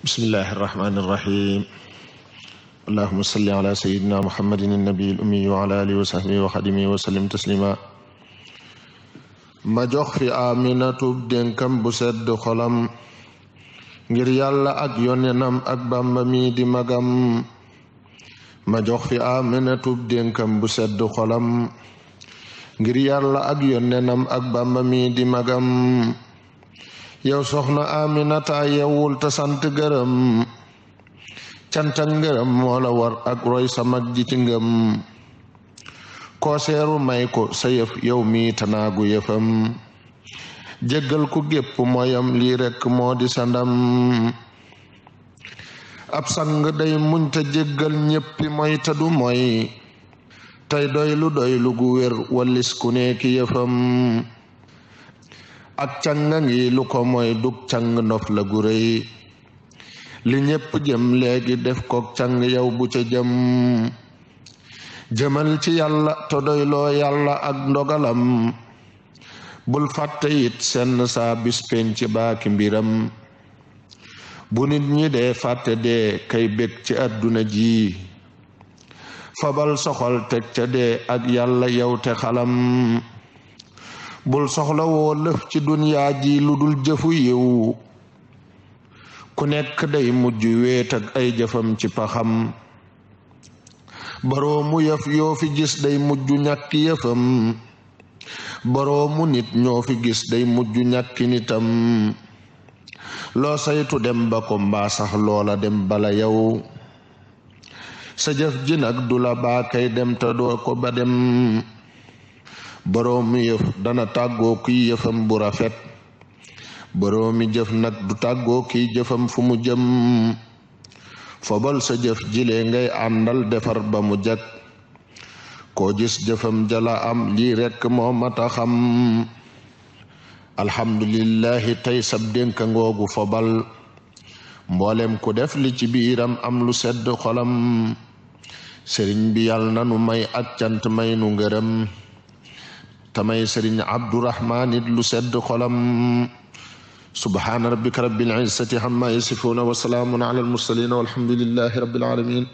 bismillahi irrahmani irrahim allahuma salli ala sayidina muhammadin annabi al-ummi wa ala alihi wa sahbihi wa xadimihi wa sallim taslima ma jox fi Aminatu dénkam bu sedd xolam ngir yàlla ak yonenam ak Bàmba mi di magam. ma jox fi Aminatu dénkam bu sedd xolam ngir yàlla ak yonenam ak Bàmba mi di magam. yow soxna Aminata yewul te sant gërëm cant ak ngërëm moo la war ak roy sa mag ji ci ngëm. koo seeru may ko sa yëf yow mi tanaagu yëfam jéggal ku gépp mooyam lii rekk moo di sa ndam. ab sang day muñ te jéggal ñéppi moy te du moy tey doylu gu wér wallis ku neeki yëfam. ak canga ngi lu ko mooy dug cang ndof la gu rëy li ñépp jëm léegi def kook cang yow bu ca jëm. jëmal ci yàlla te doyloo yàlla ak ndogalam bul fàtte it senn saa bis penc baaki mbiram. bu nit ñi dee fàtte dee kay bég ci àdduna ji fabal soxol teg ca dee ak yàlla yow te xalam. bul soxla woo lëf ci dunyaa ji lu dul jëfu yiw ku nekk day mujj weet ak ay jëfam ci paxam. boroomu yëf yoo fi gis day mujj ñàkki yëfam boroomu nit ñoo fi gis day mujj ñàkki nitam. loo saytu dem ba ko mbaa sax loola dem bala yow sa jëf ji nag du la baa kay dem te doo ko ba dem. boroomi yëf dana tàggoo kiy yëfam bu rafet boroomi jëf nag du tàggoo kiy jëfam fu mu jëm. fobal sa jëf jile ngay àndal defar ba mu jag koo gis jëfam jala am lii rekk moo mata xam. alhamdulillahi tey sab dénka ngoogu fobal mboolem ku def li ci biiram am lu sedd xolam. sëriñ bi yàlla nanu may ak cant may nu ngërëm tamay sëriñ Abdurahmaan it lu sedd xolam. subhaana rabbika rabbil izzati amma yasifuuna wa salaamun ala al mursaliin walhamdulillahi rabbil aalamiin.